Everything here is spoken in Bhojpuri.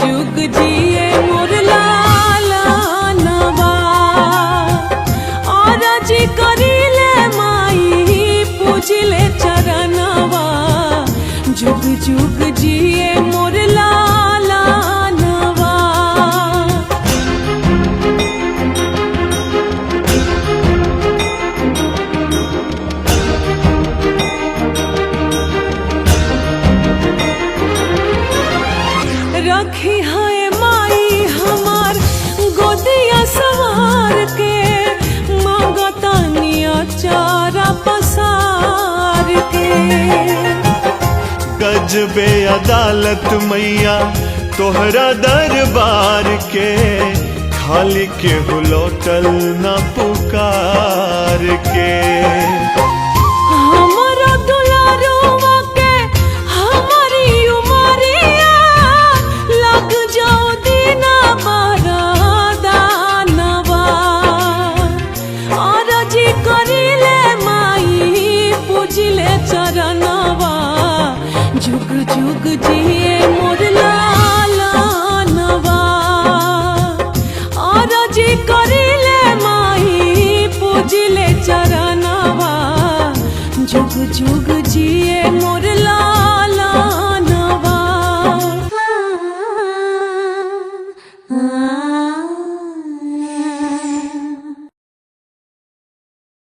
जुग जिए मोर लाला नवा और जी करिले माई पूजिले चरणवा जुग जुग जिए मोर लाला नवा। रखी है माई हमार गोदिया सवार के मांगतानिया चारा पसार के। गजबे अदालत मैया तोहरा दरबार के खाली के लौटल न पुकार के। हमारा दुलारुआ के हमारी उमरिया लग जाओ दीना बरदानवा और जी करिले माई पूजिले चरणवा जुग जुग जिए मोर लाला नवा और जी करिले माई पूजिले चरणवा जुग जुग